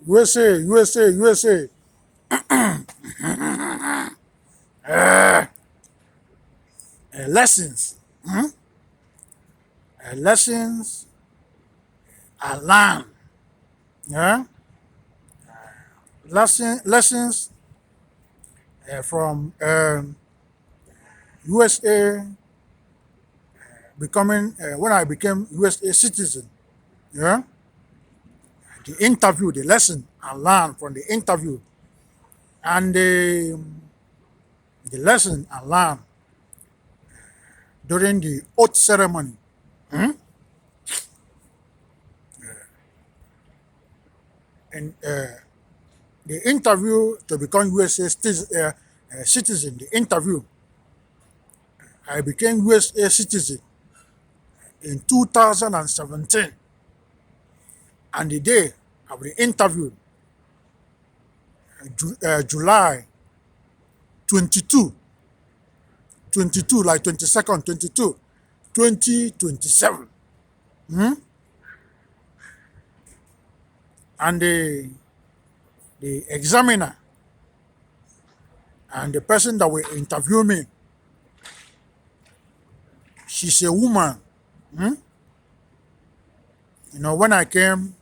USA, USA, USA. Lessons. Lessons are learned. Yeah? Lessons from USA becoming, when I became USA citizen. Yeah? The interview, the lesson I learned from the interview, and the lesson I learned during the oath ceremony. And the interview to become USA citizen, the interview, I became USA citizen in 2017. And the day of the interview, July 22, 22, like 22nd, 22, 2027. And the examiner and the person that will interview me, she's a woman. You know, when I came,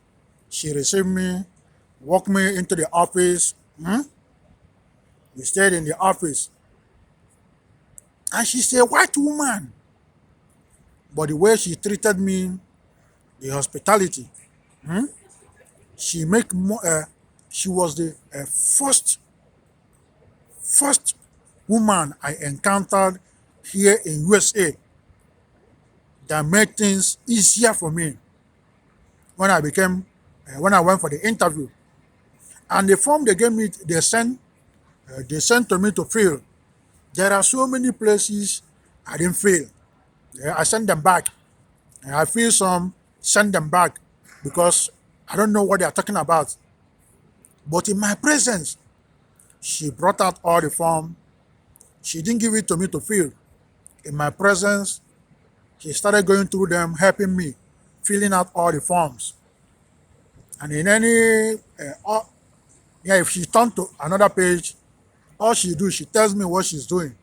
she received me, walked me into the office. We stayed in the office. And she's a white woman. But the way she treated me, the hospitality, she make more. She was the first woman I encountered here in USA that made things easier for me when I became when I went for the interview. And the form they gave me, they sent to me to fill. There are so many places I didn't fill. Yeah, I sent them back. And I feel some, send them back because I don't know what they are talking about. But in my presence, she brought out all the form. She didn't give it to me to fill. In my presence, she started going through them, helping me, filling out all the forms. And in any, if she turned to another page, all she do, she tells me what she's doing.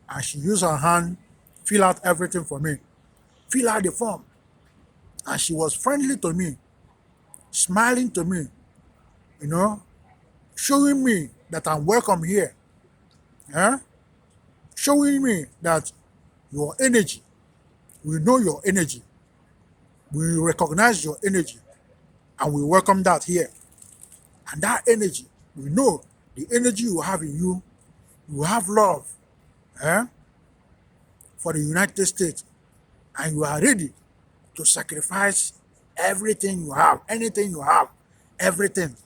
And she use her hand, fill out everything for me, fill out the form. And she was friendly to me, smiling to me, you know, showing me that I'm welcome here. Yeah? Showing me that your energy, we know your energy, we recognize your energy, and we welcome that here. And that energy, we know the energy you have in you, you have love for the United States, and you are ready to sacrifice everything you have, anything you have, everything,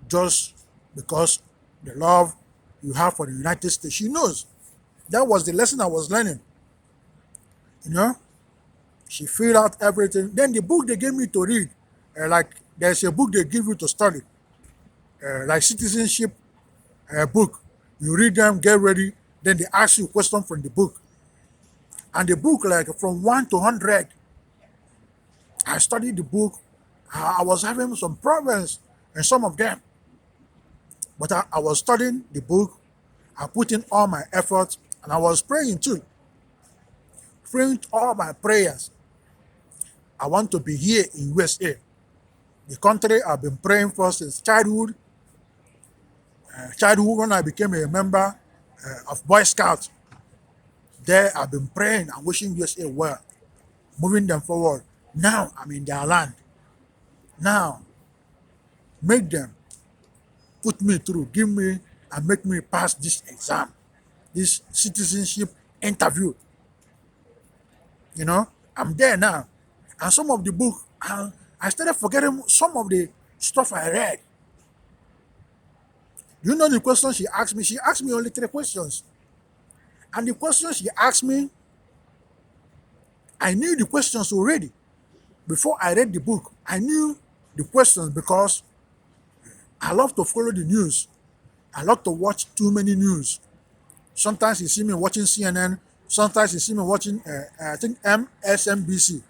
just because the love you have for the United States. She knows. That was the lesson I was learning. You know, she filled out everything. Then the book they gave me to read, like there's a book they give you to study, like citizenship book. You read them, get ready. Then they ask you a question from the book. And the book, like from 1 to 100, I studied the book. I was having some problems in some of them. But I was studying the book. I put in all my efforts. And I was praying too. Praying all my prayers. I want to be here in USA. The country I've been praying for since childhood. Childhood when I became a member of Boy Scouts. There I've been praying and wishing USA well. Moving them forward. Now I'm in their land. Now, make them put me through, give me and make me pass this exam, this citizenship interview. You know, I'm there now. And some of the book, I started forgetting some of the stuff I read. You know the question she asked me? She asked me only 3 questions. And the questions she asked me, I knew the questions already. Before I read the book, I knew the questions because I love to follow the news. I love to watch too many news. Sometimes you see me watching CNN. Sometimes you see me watching, I think, MSNBC.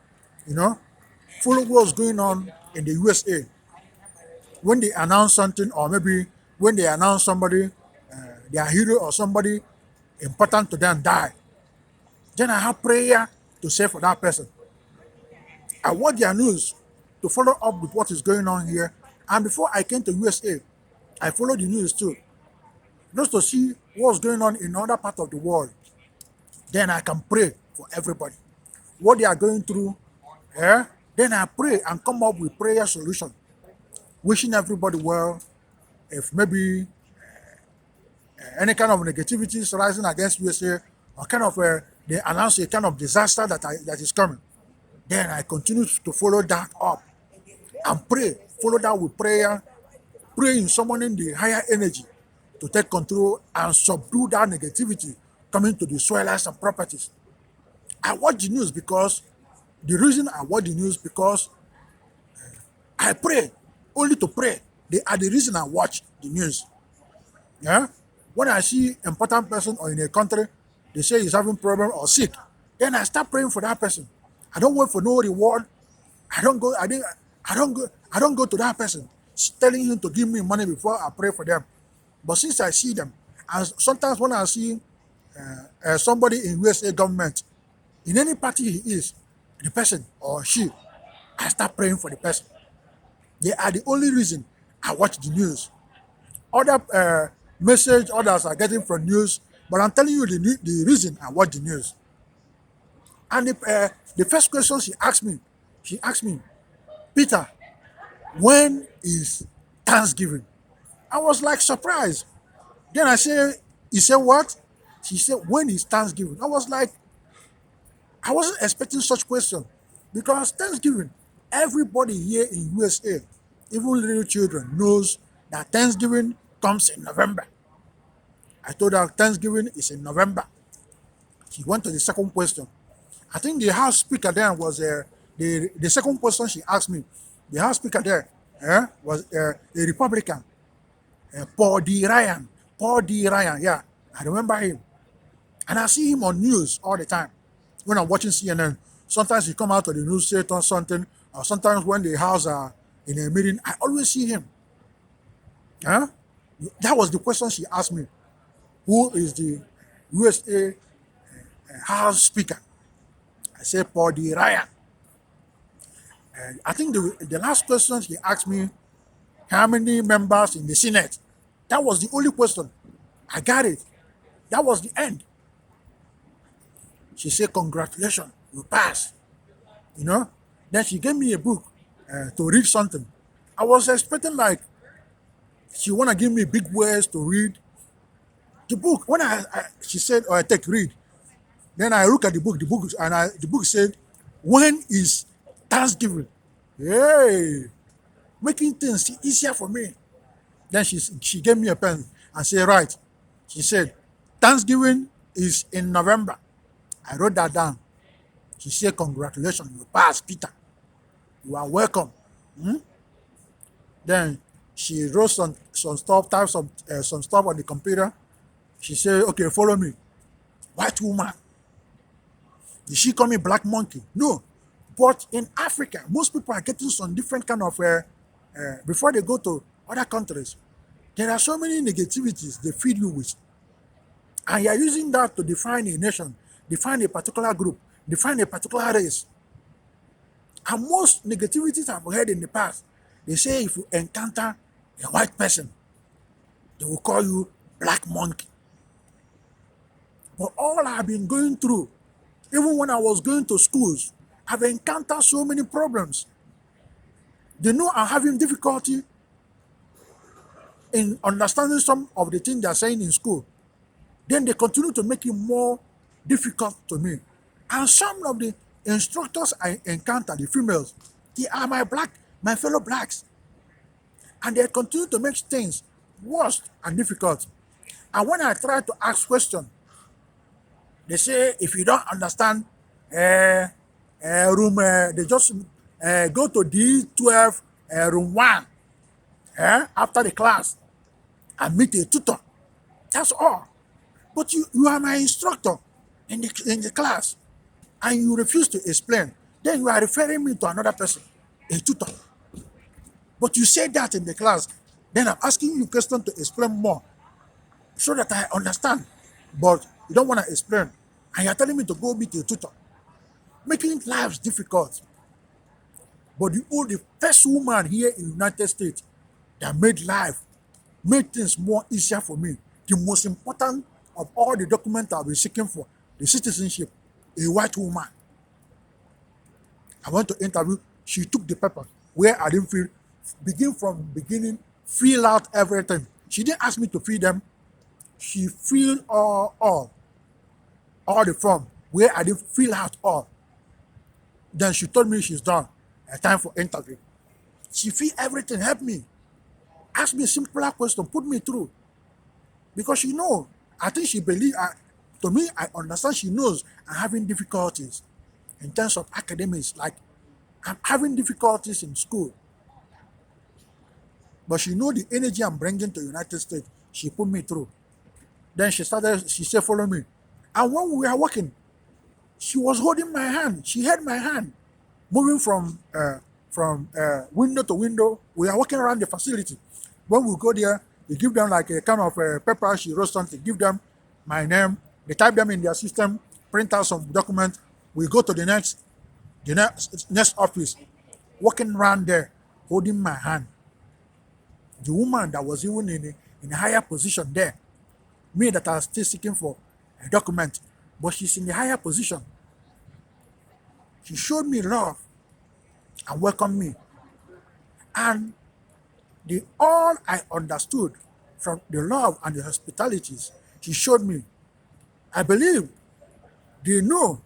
You know, follow what's going on in the USA. when they announce something, or maybe when they announce somebody, their hero or somebody important to them die, then I have prayer to say for that person. I watch their news to follow up with what is going on here. And before I came to USA, I followed the news too, just to see what's going on in other part of the world. Then I can pray for everybody. What they are going through, eh? Then I pray and come up with prayer solution, wishing everybody well. If maybe any kind of negativity is rising against USA, or kind of they announce a kind of disaster that is coming, then I continue to follow that up and pray. Follow that with prayer, pray in summoning the higher energy to take control and subdue that negativity coming to the soilers and properties. I watch the news because the reason I watch the news because I pray only to pray. They are the reason I watch the news. Yeah. When I see important person or in a country, they say he's having problem or sick, then I start praying for that person. I don't wait for no reward. I don't go. I didn't. I don't go. I don't go to that person telling him to give me money before I pray for them. But since I see them, and sometimes when I see somebody in USA government, in any party he is, the person or she, I start praying for the person. They are the only reason I watch the news. Other message others are getting from news, but I'm telling you the reason I watch the news. And the first question she asked me, Peter, when is Thanksgiving? I was like surprised. Then he said what? She said, when is Thanksgiving? I was like, I wasn't expecting such question because Thanksgiving, everybody here in USA, even little children, knows that Thanksgiving comes in November. I told her Thanksgiving is in November. She went to the second question. I think the House Speaker then was the second question she asked me. The House Speaker there was a Republican, Paul D. Ryan. Paul D. Ryan, yeah, I remember him. And I see him on news all the time. When I'm watching CNN, sometimes he come out of the news, say something, or sometimes when the House are in a meeting, I always see him. Huh? That was the question she asked me. Who is the USA House Speaker? I said Paul D. Ryan. And I think the last question she asked me, how many members in the Senate? That was the only question. I got it. That was the end. She said, congratulations, you passed. You know? Then she gave me a book to read something. I was expecting like she wanna give me big words to read. The book, when she said, oh, I take read. Then I look at the book said, when is Thanksgiving? Hey, making things easier for me. Then she gave me a pen and said, right. She said, Thanksgiving is in November. I wrote that down. She said, congratulations, you passed, Peter. You are welcome. Then she wrote some stuff, typed some stuff on the computer. She said, okay, follow me. White woman. Did she call me black monkey? No. But in Africa, most people are getting some different kind of, before they go to other countries, there are so many negativities they feed you with. And you're using that to define a nation, define a particular group, define a particular race. And most negativities I've heard in the past, they say if you encounter a white person, they will call you black monkey. But all I've been going through, even when I was going to schools, I've encountered so many problems. They know I'm having difficulty in understanding some of the things they're saying in school. Then they continue to make it more difficult to me. And some of the instructors I encounter, the females, they are my fellow blacks. And they continue to make things worse and difficult. And when I try to ask questions, they say if you don't understand room, they just go to D12 room 1 after the class and meet a tutor. That's all. But you are my instructor in the class and you refuse to explain. Then you are referring me to another person, a tutor. But you say that in the class. Then I'm asking you question to explain more so that I understand. But you don't want to explain. And you're telling me to go meet a tutor, making lives difficult. But the first woman here in the United States that made things more easier for me. The most important of all the documents I've been seeking for, the citizenship, a white woman. I went to interview. She took the paper where I didn't begin from beginning, fill out everything. She didn't ask me to fill them. She filled all the form where I didn't fill out all. Then she told me she's done. Time for interview. She filled everything, helped me. Ask me a simpler question, put me through. Because she know, I think she believe, to me, I understand she knows I'm having difficulties in terms of academics. Like, I'm having difficulties in school. But she know the energy I'm bringing to the United States. She put me through. Then she said, follow me. And when we were walking, she was holding my hand. She held my hand, moving from window to window. We are walking around the facility. When we go there, they give them like a kind of paper. She wrote something. Give them my name. They type them in their system. Print out some document. We go to the next office. Walking around there, holding my hand. The woman that was even in a higher position there, me that I was still seeking for a document, but she's in the higher position. She showed me love and welcomed me. And all I understood from the love and the hospitalities she showed me, I believe they know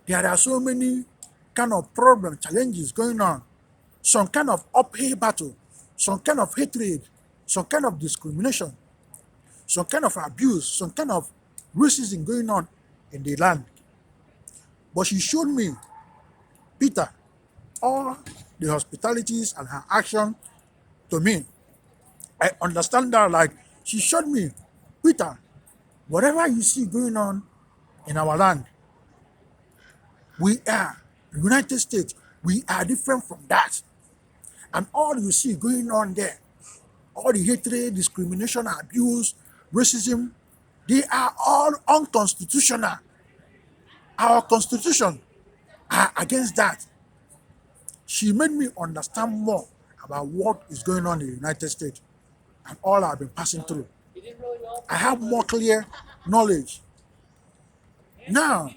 there are so many kind of problem, challenges going on, some kind of uphill battle, some kind of hatred, some kind of discrimination, some kind of abuse, some kind of racism going on in the land. But she showed me, Peter, all the hospitalities and her action to me. I understand that, like, she showed me, Peter, whatever you see going on in our land, we are United States, we are different from that. And all you see going on there, all the hatred, discrimination, abuse, racism, they are all unconstitutional. Our constitution are against that. She made me understand more about what is going on in the United States and all I've been passing through. I have more clear knowledge. Now,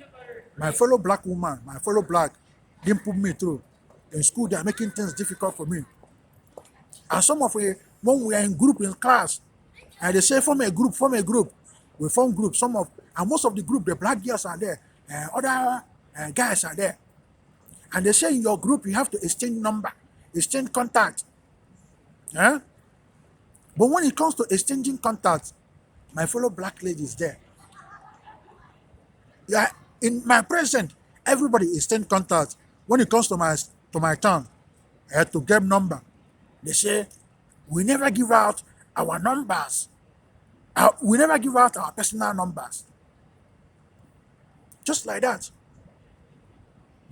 my fellow black woman, my fellow black, didn't put me through. In school, they are making things difficult for me. And some of it, when we are in group in class, and they say form a group, form a group. We form groups. And most of the group, the black girls are there, other guys are there. And they say in your group, you have to exchange number, exchange contact. Yeah? But when it comes to exchanging contact, my fellow black lady is there. Yeah, in my present, everybody exchange contact. When it comes to my turn, I had to get number. They say, we never give out our numbers. We never give out our personal numbers. Just like that.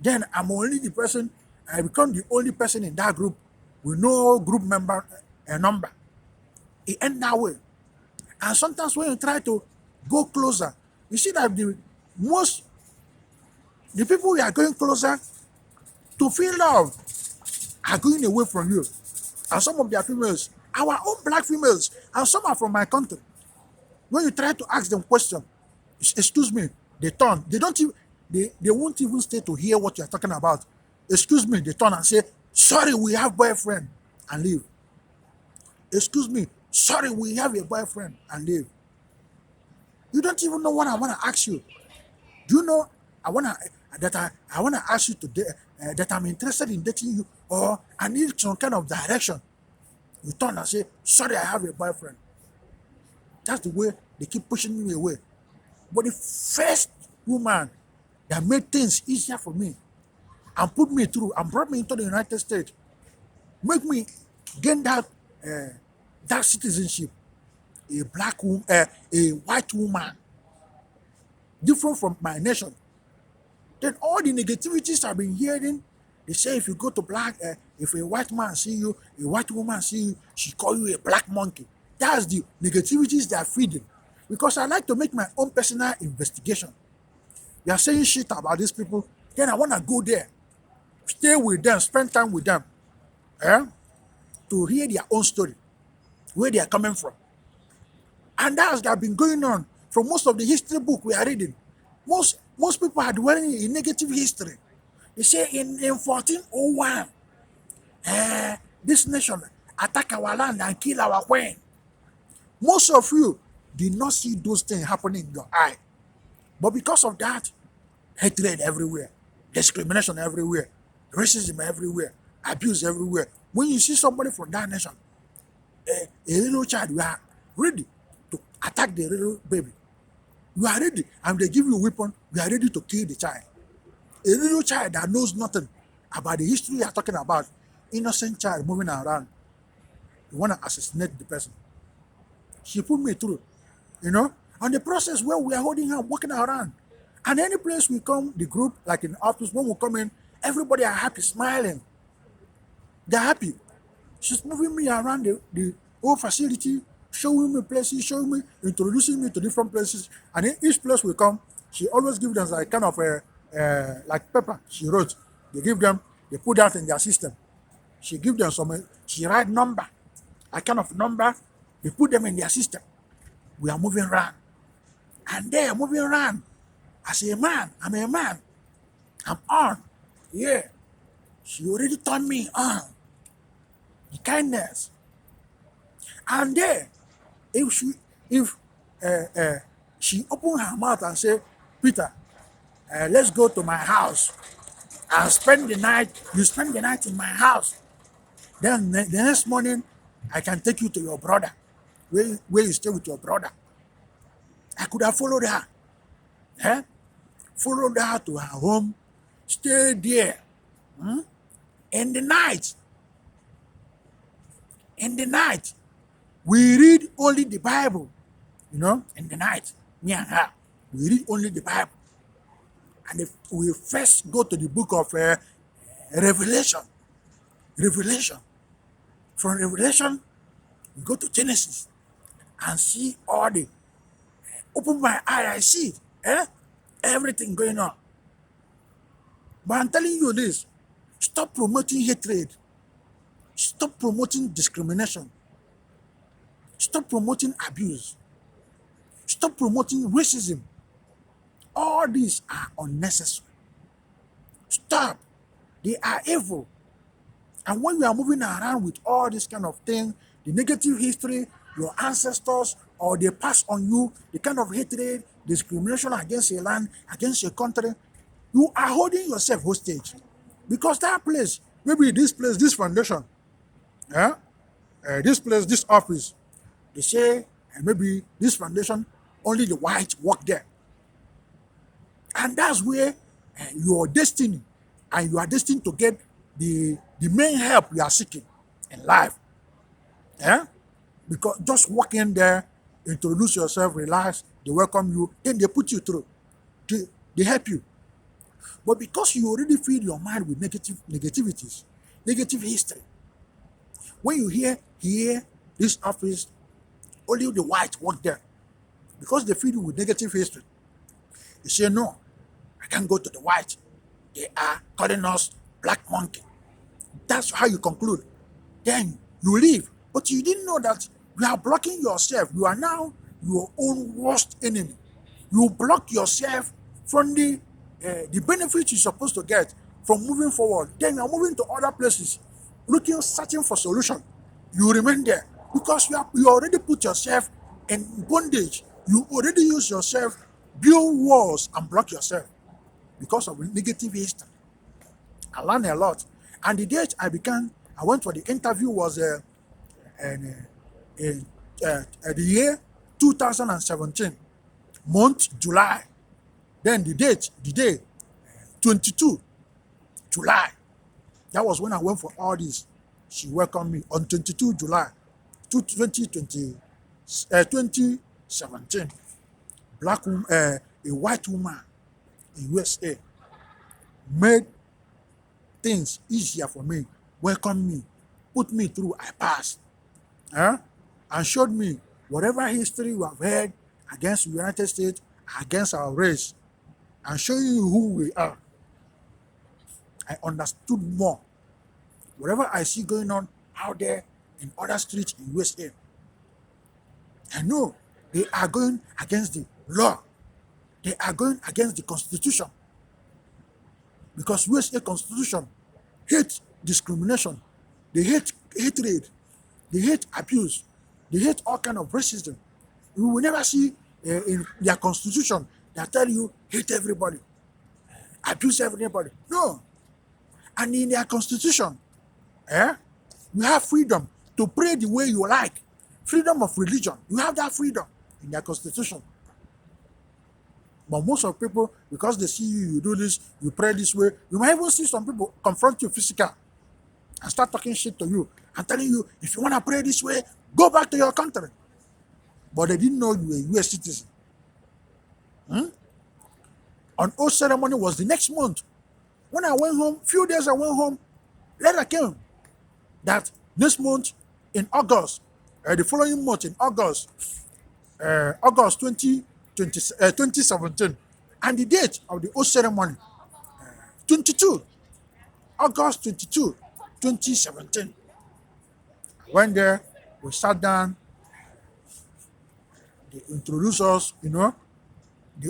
Then I'm only the person, I become the only person in that group with no group member number. It ends that way. And sometimes when you try to go closer, you see that the people who are going closer to feel love are going away from you. And some of their females, our own black females, and some are from my country. When you try to ask them question, excuse me, they turn. They won't even stay to hear what you're talking about. Excuse me, they turn and say, sorry, we have boyfriend, and leave. Excuse me, sorry, we have a boyfriend, and leave. You don't even know what I want to ask you. Do you know I want to ask you today that I'm interested in dating you, or I need some kind of direction. You turn and say, sorry, I have a boyfriend. That's the way they keep pushing me away. But the first woman that made things easier for me and put me through and brought me into the United States, make me gain that citizenship, a black woman, a white woman, different from my nation. Then all the negativities I've been hearing, they say if you go to If a white man see you, a white woman see you, she call you a black monkey. That's the negativities they are feeding. Because I like to make my own personal investigation. They are saying shit about these people, then I want to go there, stay with them, spend time with them, eh, to hear their own story, where they are coming from. And that's that been going on from most of the history book we are reading. Most people are dwelling in negative history. They say in 1401, this nation attack our land and kill our queen. Most of you did not see those things happening in your eye. But because of that, hatred everywhere, discrimination everywhere, racism everywhere, abuse everywhere. When you see somebody from that nation, a little child, you are ready to attack the little baby. You are ready, and they give you a weapon, you are ready to kill the child. A little child that knows nothing about the history you are talking about, innocent child moving around, you want to assassinate the person. She put me through, on the process where we are holding her, walking around. And any place we come, the group, like in the office, when we come in, everybody are happy, smiling. They're happy. She's moving me around the whole facility, showing me places, showing me, introducing me to different places. And in each place we come, she always gives them like kind of like paper she wrote. They give them, they put that in their system. She give them she write number, a kind of number, they put them in their system. We are moving around. And they are moving around. As a man, I'm a man. I'm on. Yeah. She already turned me on. The kindness. And there, if she open her mouth and say, Peter, let's go to my house. I'll spend the night. You spend the night in my house. Then the next morning, I can take you to your brother, where you stay with your brother. I could have followed her. Eh? Followed her to her home, stay there. In the night, we read only the Bible. In the night, me and her, we read only the Bible. And if we first go to the book of Revelation, from Revelation, we go to Genesis and see all the, open my eye, I see it. Everything going on. But I'm telling you this, stop promoting hatred. Stop promoting discrimination. Stop promoting abuse. Stop promoting racism. All these are unnecessary. Stop. They are evil. And when you are moving around with all this kind of thing, the negative history, your ancestors, or they pass on you, the kind of hatred, discrimination against a land, against a country, you are holding yourself hostage. Because that place, maybe this place, this foundation, this place, this office, they say maybe this foundation, only the white work there. And that's where your destiny, and you are destined to get the main help you are seeking in life. Because just walk in there, introduce yourself, relax, they welcome you, then they put you through. They help you. But because you already feed your mind with negativities, negative history, when you hear this office, only the white work there, because they feed you with negative history, you say, no, I can't go to the white. They are calling us black monkey. That's how you conclude. Then you leave. But you didn't know that you are blocking yourself. You are now your own worst enemy. You block yourself from the benefits you're supposed to get from moving forward. Then you're moving to other places, searching for solution. You remain there because you already put yourself in bondage. You already use yourself, build walls and block yourself because of negative history. I learned a lot. And the date I went for the interview was in the year 2017, month July. Then the day, 22 July. That was when I went for all this. She welcomed me on 22 July 2017. A white woman in USA made things easier for me welcomed me, put me through, I passed, eh? And showed me whatever history we have heard against the United States, against our race, and showing you who we are. I understood more. Whatever I see going on out there in other streets in USA, I know they are going against the law. They are going against the Constitution, because USA Constitution hate discrimination. They hate hatred. They hate abuse. They hate all kind of racism. You will never see in their Constitution that tell you hate everybody, abuse everybody. No. And in their Constitution, eh, you have freedom to pray the way you like. Freedom of religion. You have that freedom in their Constitution. But most of people, because they see you, you do this, you pray this way, you might even see some people confront you physical and start talking shit to you and telling you, if you want to pray this way, go back to your country. But they didn't know you were a US citizen. On oath ceremony was the next month. When I went home, few days I went home, letter came that this month in August, the following month in August, August 2017, and the date of the oath ceremony, 22, August 22, 2017. I went there, we sat down, they introduced us, the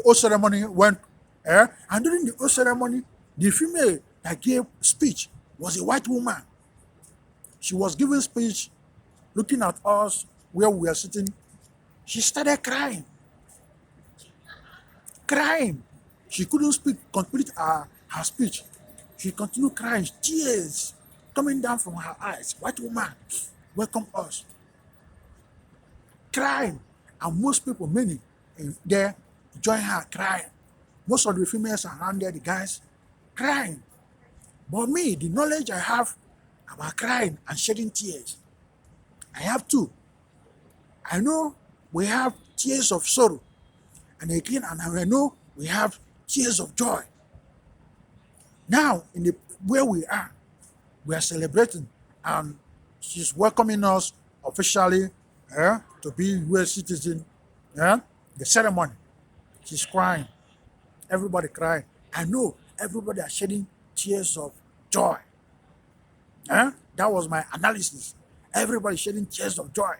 oath ceremony went, and during the oath ceremony, the female that gave speech was a white woman. She was giving speech, looking at us where we were sitting. She started crying. Crying. She couldn't complete her speech. She continued crying, tears coming down from her eyes. White woman, welcome us. Crying. And most people, many there, join her crying. Most of the females around there, the guys, crying. But me, the knowledge I have about crying and shedding tears, I have two. I know we have tears of sorrow, and again, and I know we have tears of joy. Now, where we are celebrating, and she's welcoming us officially to be US citizen. The ceremony, she's crying. Everybody crying. I know everybody are shedding tears of joy. That was my analysis. Everybody shedding tears of joy.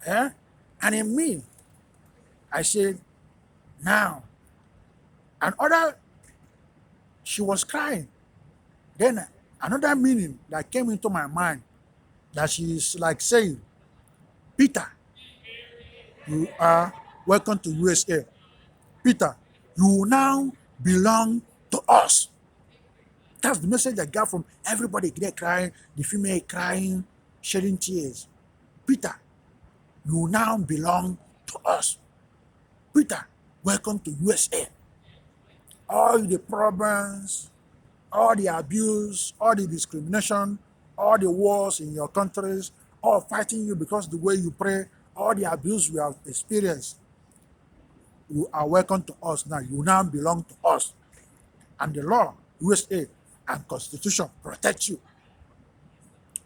And in me, I said, now, she was crying. Then another meaning that came into my mind, that she's like saying, Peter, you are welcome to USA. Peter, you now belong to us. That's the message I got from everybody there crying, the female crying, shedding tears. Peter, you now belong to us. Peter, welcome to USA. All the problems, all the abuse, all the discrimination, all the wars in your countries, all fighting you because the way you pray, all the abuse we have experienced, you are welcome to us now. You now belong to us. And the law, USA, and Constitution protect you.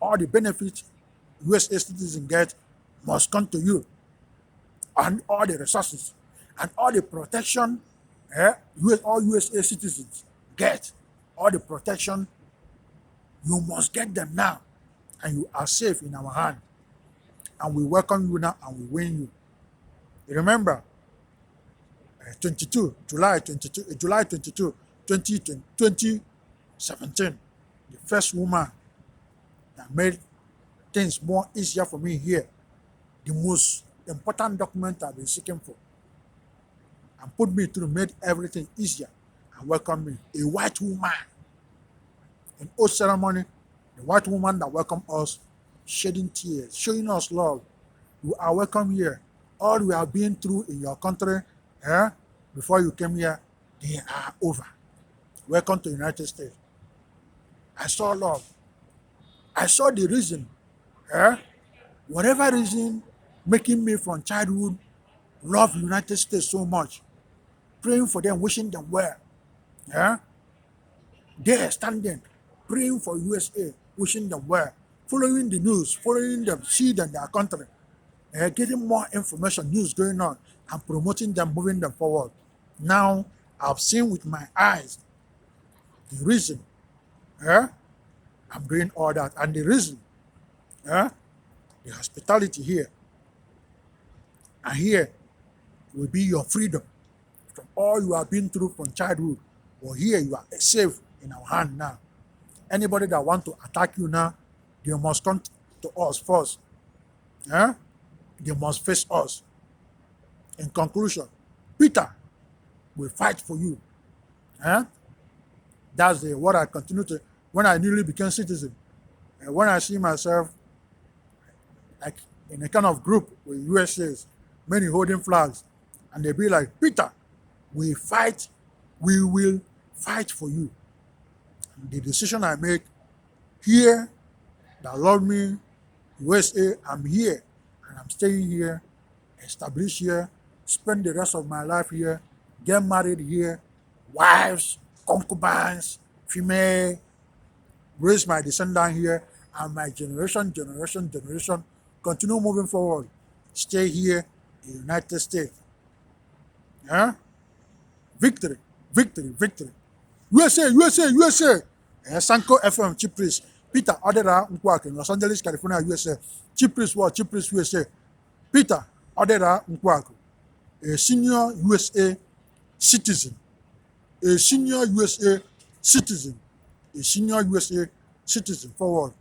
All the benefits USA citizens get must come to you. And all the resources and all the protection all USA citizens get, all the protection, you must get them now. And you are safe in our hand. And we welcome you now and we win you. You remember, July 22, 2017, the first woman that made things more easier for me here, the most important document I've been seeking for, and put me through, made everything easier and welcomed me. A white woman. In oath ceremony, the white woman that welcomed us, shedding tears, showing us love. You are welcome here. All we have been through in your country, before you came here, they are over. Welcome to the United States. I saw love. I saw the reason, whatever reason making me from childhood love the United States so much, praying for them, wishing them well. There standing, praying for USA, wishing them well, following the news, following them, see them, their country, getting more information, news going on, and promoting them, moving them forward. Now, I've seen with my eyes the reason I'm doing all that, and the reason the hospitality here, and here will be your freedom from all you have been through from childhood. But here you are safe in our hand now. Anybody that want to attack you now, they must come to us first. They must face us. In conclusion, Peter will fight for you. That's what I continue to, when I newly became citizen, and when I see myself like in a kind of group with USAs, many holding flags, and they be like, Peter, we will fight for you. And the decision I make here, that love me, USA, I'm here, and I'm staying here, established here, spend the rest of my life here, get married here, wives, concubines, female, raise my descendant here, and my generation continue moving forward. Stay here in the United States. Victory, victory, victory. USA. Sanko FM, Chief Priest. Peter Odira Nkwuaku in Los Angeles, California, USA. Chief Priest what? Chief Priest USA. Peter Odira Nkwuaku, a senior USA citizen. A senior USA citizen. Forward.